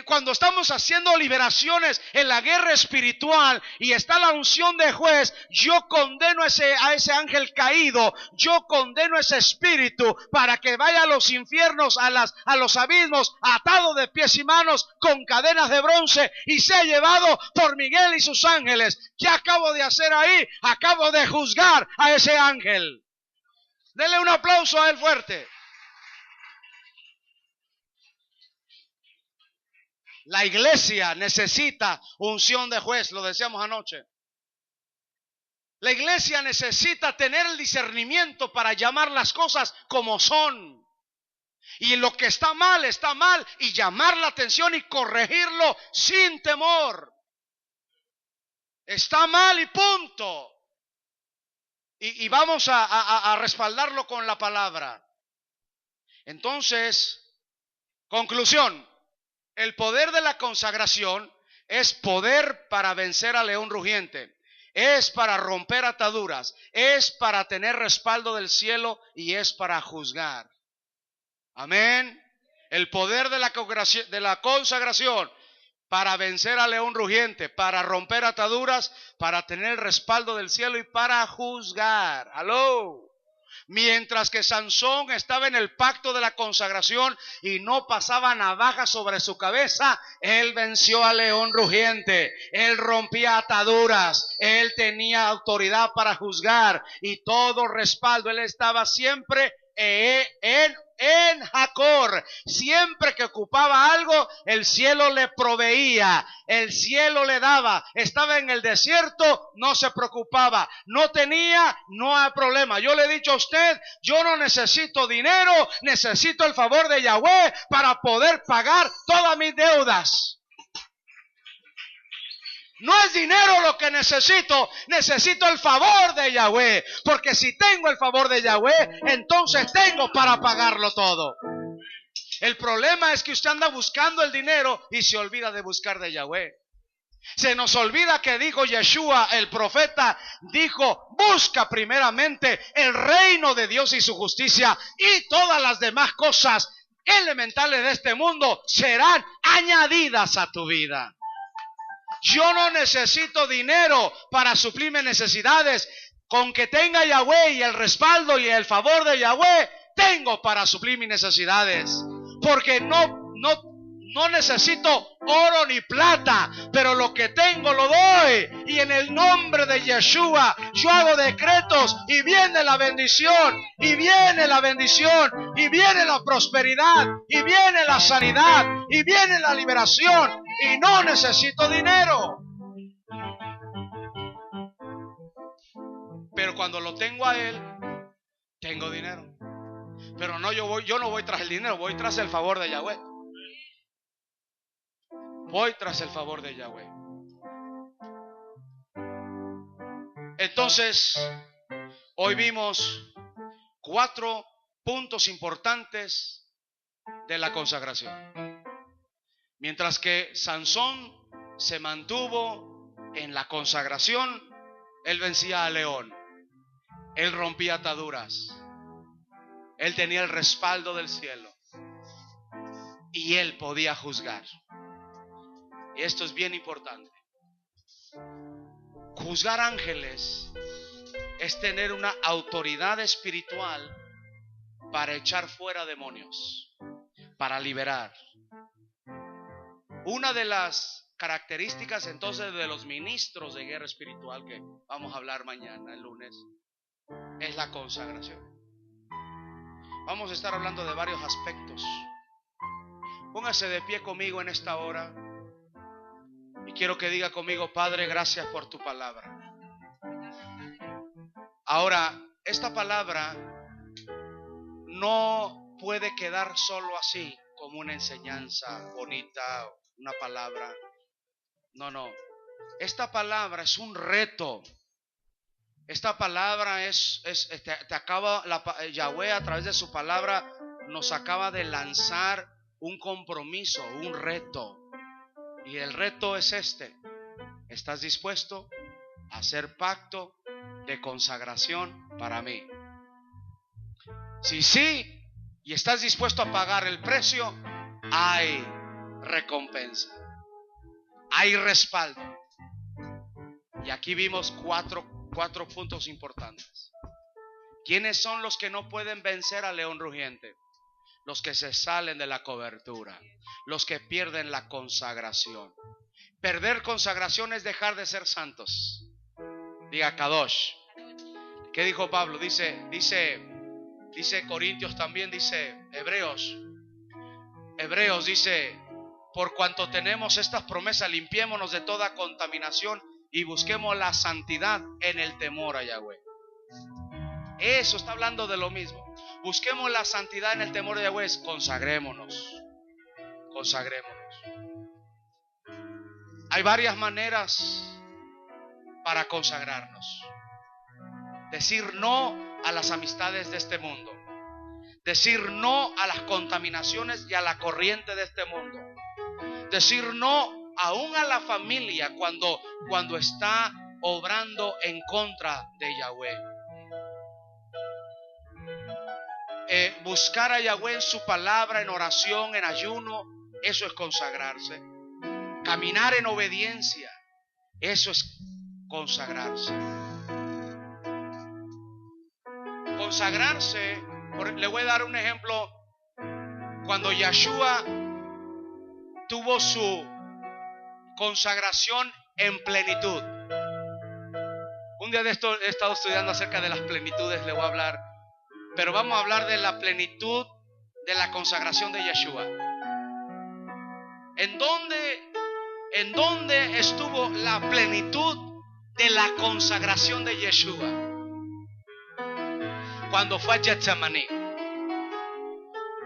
Cuando estamos haciendo liberaciones en la guerra espiritual y está la unción de juez, yo condeno a ese ángel caído, yo condeno ese espíritu para que vaya a los infiernos, a los abismos, atado de pies y manos con cadenas de bronce y sea llevado por Miguel y sus ángeles. ¿Qué acabo de hacer ahí? Acabo de juzgar a ese ángel. Denle un aplauso a él fuerte. La iglesia necesita unción de juez, lo decíamos anoche. La iglesia necesita tener el discernimiento para llamar las cosas como son. Y lo que está mal, y llamar la atención y corregirlo sin temor. Está mal y punto. Y vamos a respaldarlo con la palabra. Entonces, conclusión, el poder de la consagración es poder para vencer al león rugiente, es para romper ataduras, es para tener respaldo del cielo y es para juzgar. Amén. El poder de la consagración para vencer al león rugiente, para romper ataduras, para tener el respaldo del cielo y para juzgar. ¡Aló! Mientras que Sansón estaba en el pacto de la consagración y no pasaba navaja sobre su cabeza, él venció al león rugiente, él rompía ataduras, él tenía autoridad para juzgar y todo respaldo, él estaba siempre en Jacor. Siempre que ocupaba algo, el cielo le proveía, el cielo le daba. Estaba en el desierto, no se preocupaba, no tenía, no hay problema. Yo le he dicho a usted, yo no necesito dinero, necesito el favor de Yahweh para poder pagar todas mis deudas. No es dinero lo que necesito, necesito el favor de Yahweh, porque si tengo el favor de Yahweh, entonces tengo para pagarlo todo. El problema es que usted anda buscando el dinero y se olvida de buscar de Yahweh. Se nos olvida que dijo Yeshua, el profeta, dijo, busca primeramente el reino de Dios y su justicia y todas las demás cosas elementales de este mundo serán añadidas a tu vida. Yo no necesito dinero para suplir mis necesidades. Con que tenga Yahweh y el respaldo y el favor de Yahweh, tengo para suplir mis necesidades. Porque no necesito oro ni plata, pero lo que tengo lo doy. Y en el nombre de Yeshua yo hago decretos y viene la bendición, y viene la bendición, y viene la prosperidad, y viene la sanidad, y viene la liberación. Y no necesito dinero. Pero cuando lo tengo a Él, tengo dinero. Pero no, yo no voy tras el dinero, voy tras el favor de Yahweh. Voy tras el favor de Yahweh. Entonces, hoy vimos 4 puntos importantes de la consagración. Mientras que Sansón se mantuvo en la consagración, él vencía al león, él rompía ataduras, él tenía el respaldo del cielo y él podía juzgar. Y esto es bien importante. Juzgar ángeles es tener una autoridad espiritual para echar fuera demonios, para liberar. Una de las características entonces de los ministros de guerra espiritual, que vamos a hablar mañana, el lunes, es la consagración. Vamos a estar hablando de varios aspectos. Póngase de pie conmigo en esta hora y quiero que diga conmigo: Padre, gracias por tu palabra. Ahora, esta palabra no puede quedar solo así, como una enseñanza bonita, una palabra. No. Esta palabra es un reto. Esta palabra Yahweh a través de su palabra nos acaba de lanzar un compromiso, un reto. Y el reto es este: ¿estás dispuesto a hacer pacto de consagración para mí? Si sí, y estás dispuesto a pagar el precio, hay recompensa, hay respaldo. Y aquí vimos cuatro puntos importantes. ¿Quiénes son los que no pueden vencer al león rugiente? Los que se salen de la cobertura, los que pierden la consagración. Perder consagración es dejar de ser santos. Diga Kadosh. ¿Qué dijo Pablo? Dice Corintios también, dice Hebreos dice: por cuanto tenemos estas promesas, limpiémonos de toda contaminación y busquemos la santidad en el temor a Yahweh. Eso está hablando de lo mismo. busquemos la santidad en el temor de Yahweh. Consagrémonos. Hay varias maneras para consagrarnos. Decir no a las amistades de este mundo. Decir no a las contaminaciones y a la corriente de este mundo. Decir no aún a la familia cuando está obrando en contra de Yahweh. Buscar a Yahweh en su palabra, en oración, en ayuno, eso es consagrarse. Caminar en obediencia, eso es consagrarse. Consagrarse, le voy a dar un ejemplo. Cuando Yeshua tuvo su consagración en plenitud. Un día de esto he estado estudiando acerca de las plenitudes, le voy a hablar. Pero vamos a hablar de la plenitud de la consagración de Yeshua. ¿En dónde estuvo la plenitud de la consagración de Yeshua? Cuando fue a Getsemaní.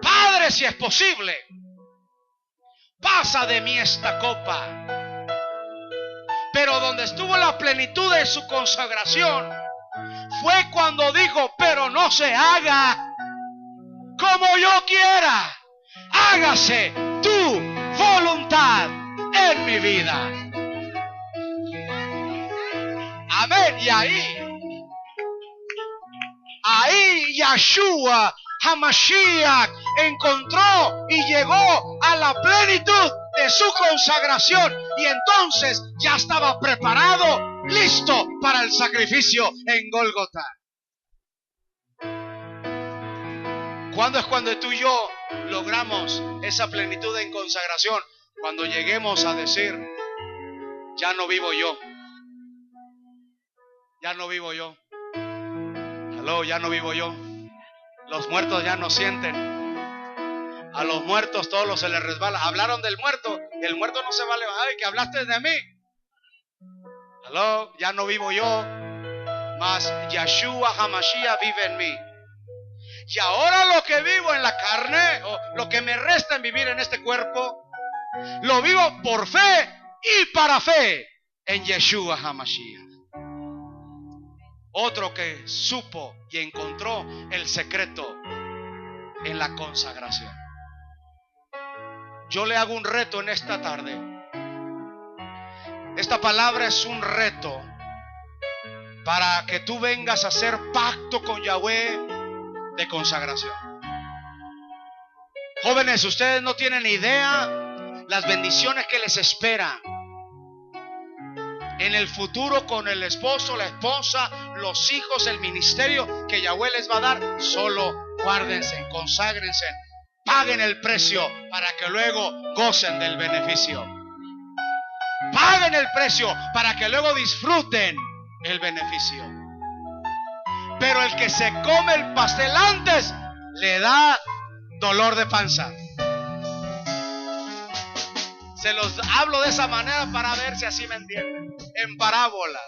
Padre, si es posible, pasa de mí esta copa. Pero donde estuvo la plenitud de su consagración fue cuando dijo: pero no se haga como yo quiera, hágase tu voluntad en mi vida. Amén. Y ahí Yeshua HaMashiach encontró y llegó a la plenitud de su consagración, y entonces ya estaba preparado, listo para el sacrificio en Gólgota. ¿Cuándo es cuando tú y yo logramos esa plenitud en consagración? Cuando lleguemos a decir: ya no vivo yo. Ya no vivo yo. Aló, ya no vivo yo. Los muertos ya no sienten. A los muertos todos se les resbala. Hablaron del muerto, el muerto no se va a levantar. Ay, que hablaste de mí. Aló, ya no vivo yo, mas Yeshua HaMashiach vive en mí. Y ahora lo que vivo en la carne, o lo que me resta en vivir en este cuerpo, lo vivo por fe y para fe en Yeshua HaMashiach. Otro que supo y encontró el secreto en la consagración. Yo le hago un reto en esta tarde. Esta palabra es un reto para que tú vengas a hacer pacto con Yahweh de consagración. Jóvenes, ustedes no tienen idea las bendiciones que les esperan en el futuro con el esposo, la esposa, los hijos, el ministerio que Yahweh les va a dar. Solo guárdense, conságrense, paguen el precio para que luego gocen del beneficio. Paguen el precio para que luego disfruten el beneficio. Pero el que se come el pastel antes le da dolor de panza. Se los hablo de esa manera para ver si así me entienden. En parábolas.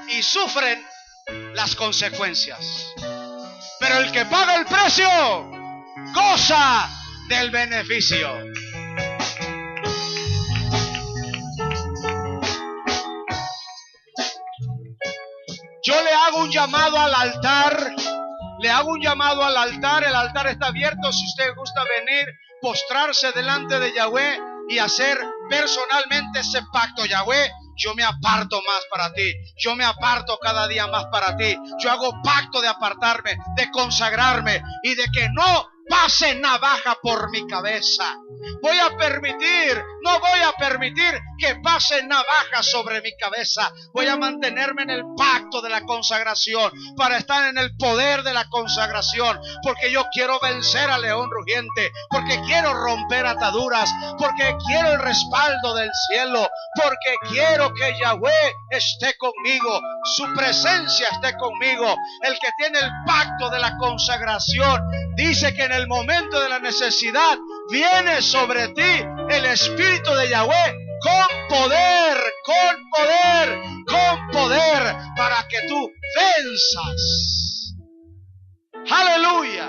Y sufren las consecuencias. Pero el que paga el precio goza del beneficio. Yo le hago un llamado al altar. Le hago un llamado al altar. El altar está abierto. Si usted gusta venir, postrarse delante de Yahweh y hacer personalmente ese pacto. Yahweh, yo me aparto más para ti. Yo me aparto cada día más para ti. Yo hago pacto de apartarme, de consagrarme y de que no pase navaja por mi cabeza. No voy a permitir que pase navaja sobre mi cabeza. Voy a mantenerme en el pacto de la consagración para estar en el poder de la consagración, porque yo quiero vencer al león rugiente, porque quiero romper ataduras, porque quiero el respaldo del cielo, porque quiero que Yahweh esté conmigo, su presencia esté conmigo. El que tiene el pacto de la consagración dice que en el momento de la necesidad viene sobre ti el Espíritu de Yahweh con poder, para que tú recompensas. Aleluya.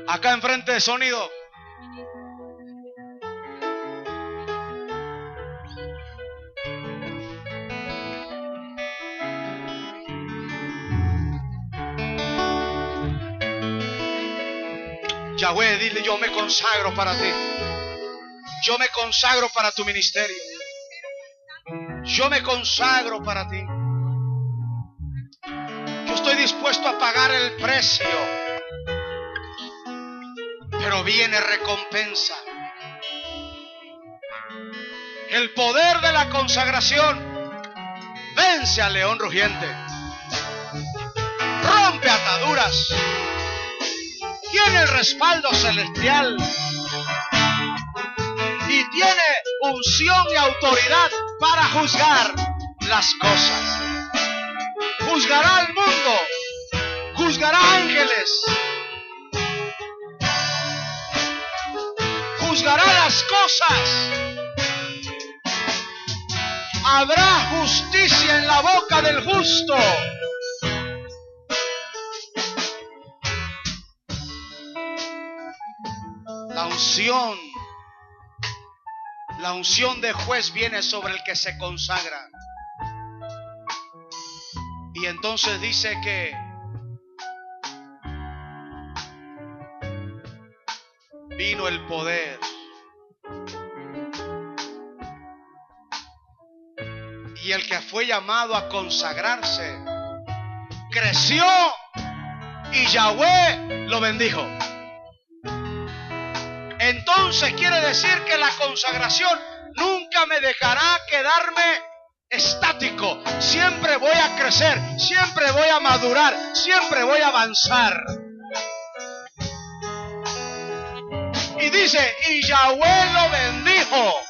Acá enfrente de sonido. Yahweh, dile: yo me consagro para ti. Yo me consagro para tu ministerio. Yo me consagro para ti. Yo estoy dispuesto a pagar el precio. Pero viene recompensa. El poder de la consagración vence al león rugiente. Rompe ataduras. Tiene el respaldo celestial. Y tiene unción y autoridad para juzgar las cosas. Juzgará al mundo. Juzgará ángeles. Juzgará las cosas. Habrá justicia en la boca del justo. La unción de juez viene sobre el que se consagra. Y entonces dice que vino el poder. Y el que fue llamado a consagrarse creció y Yahweh lo bendijo. Entonces quiere decir que la consagración nunca me dejará quedarme estático. Siempre voy a crecer, siempre voy a madurar, siempre voy a avanzar. Y dice, y Yahweh lo bendijo.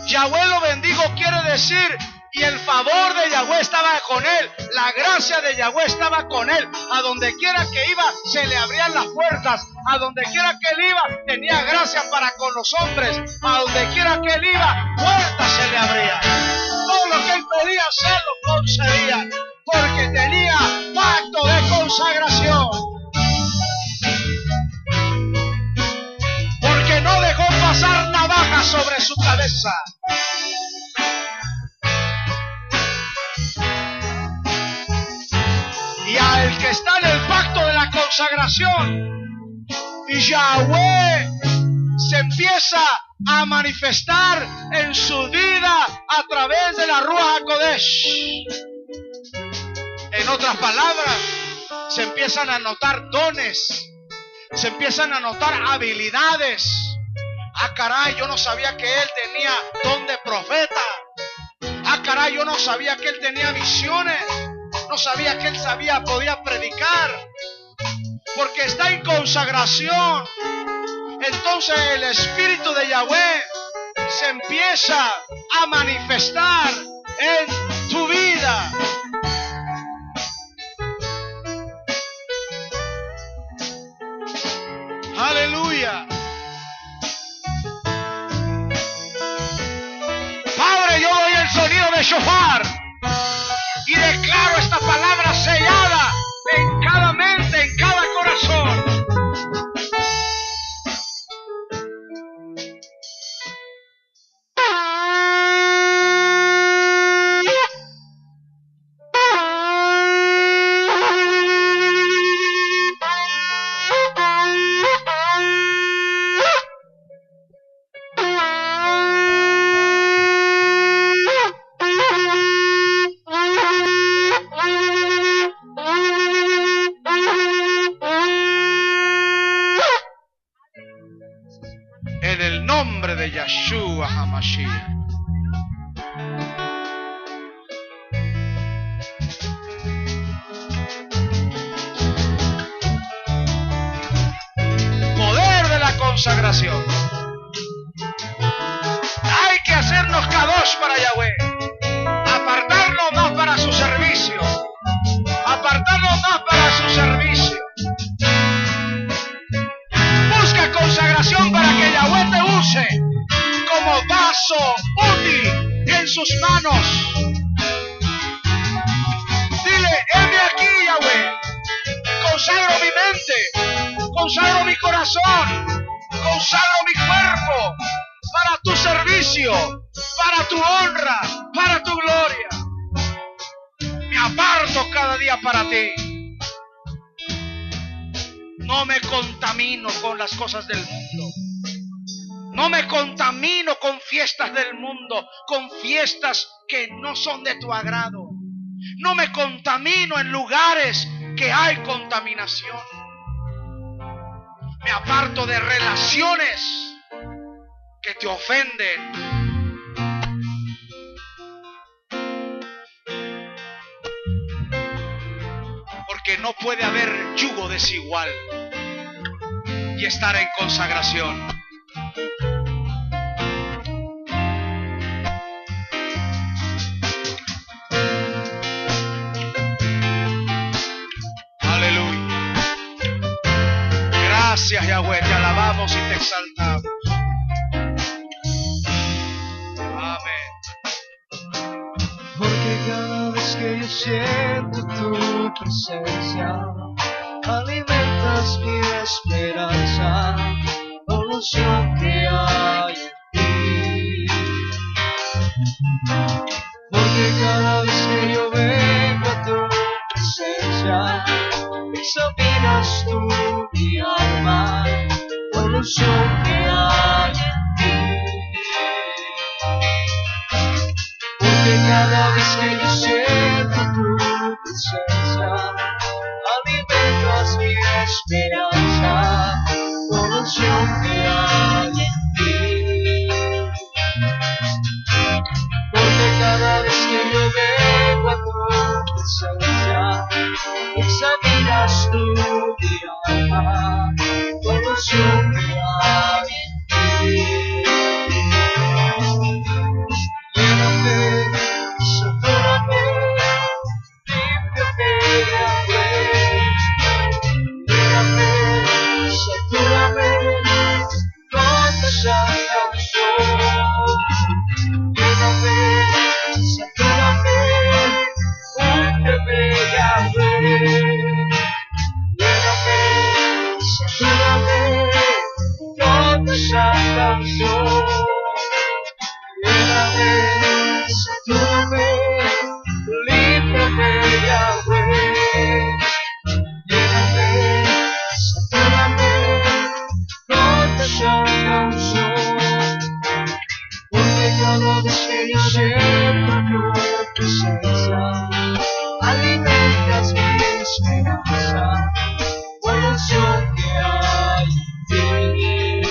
Yahweh lo bendijo quiere decir, y el favor de Yahweh estaba con él, la gracia de Yahweh estaba con él. A donde quiera que iba, se le abrían las puertas. A donde quiera que él iba, tenía gracia para con los hombres. A donde quiera que él iba, puertas se le abrían. Todo lo que él pedía, se lo concedían, porque tenía pacto de consagración. Porque no dejó pasar navaja sobre su cabeza. Y al que está en el pacto de la consagración, y Yahweh se empieza a manifestar en su vida a través de la Ruach HaKodesh. En otras palabras, se empiezan a notar dones, se empiezan a notar habilidades. Ah, caray, yo no sabía que él tenía don de profeta. Ah, caray, yo no sabía que él tenía visiones. No sabía que él podía predicar. Porque está en consagración. Entonces el Espíritu de Yahweh se empieza a manifestar en tu vida. Aleluya. Padre, yo doy el sonido de shofar y declaro esta palabra sellada en cada mente, en cada corazón. Yeshua HaMashiach. Poder de la consagración. Hay que hacernos kadosh para Yahweh. Apartarnos más para su servicio. Apartarnos más para su servicio. Busca consagración para que Yahweh te use como vaso vaso útil en sus manos. Dile, heme aquí, Yahweh. Consagro mi mente, consagro mi corazón, consagro mi cuerpo para tu servicio, para tu honra, para tu gloria. Me aparto cada día para ti. No me contamino con las cosas del mundo. No me contamino con fiestas del mundo, con fiestas que no son de tu agrado. No me contamino en lugares que hay contaminación. Me aparto de relaciones que te ofenden. Porque no puede haber yugo desigual y estar en consagración. Gracias, Yahweh, te alabamos y te exaltamos. Amén. Porque cada vez que yo siento tu presencia, alimentas mi esperanza, solución que hay en ti. Porque cada vez que yo vengo a tu presencia, examinas tú mi alma, solución que hay en ti. Porque cada vez que yo siento tu presencia, alimentas mi esperanza, solución que hay en ti. Porque cada vez que yo vengo a tu presencia, examinas tú mi alma, solución que hay en ti. Lléname, satúrame, límpiame, Yahweh. Lléname, satúrame con tu santa unción. Lléname, satúrame, límpiame, Yahweh. Lléname, satúrame con tu santa unción. Lléname, satúrame, límpiame, Yahweh. Lléname, satúrame con tu santa unción. Porque cada vez que yo siento tu presencia, alimentas mi esperanza, solución que hay en ti.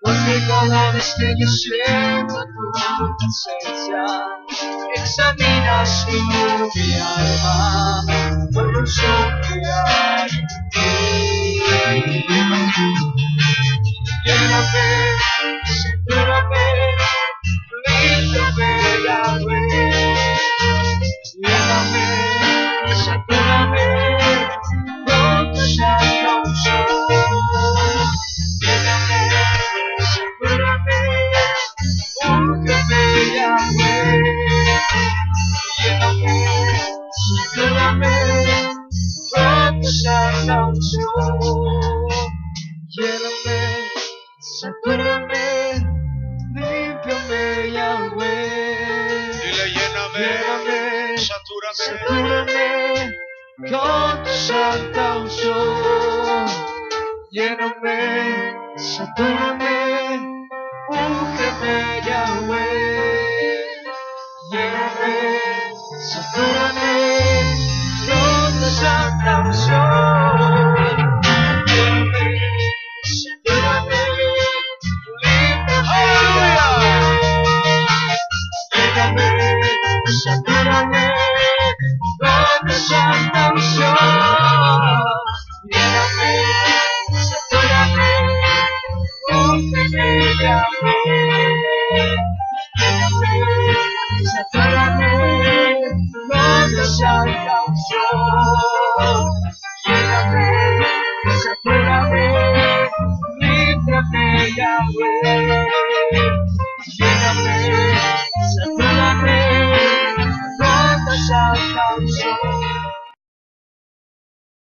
Porque cada vez que yo siento tu presencia, examinas tú mi alma, solución que hay en ti. Lléname, satúrame, límpiame, Yahweh. Lléname, satúrame con tu santa unción. Lléname, satúrame, úngeme, Yahweh. Lléname, satúrame con tu santa unción. Lléname, satúrame, límpiame, Yahweh. Dile, Lléname, satúrame. satúrame con tu santa unción. Lléname, satúrame, úngeme, Yahweh. Lléname, satúrame con tu santa unción. Lléname, satúrame, límpiame, lléname, satúrame con tu santa unción. Lléname, satúrame, úngeme, Yahweh. Lléname, satúrame con tu santa unción.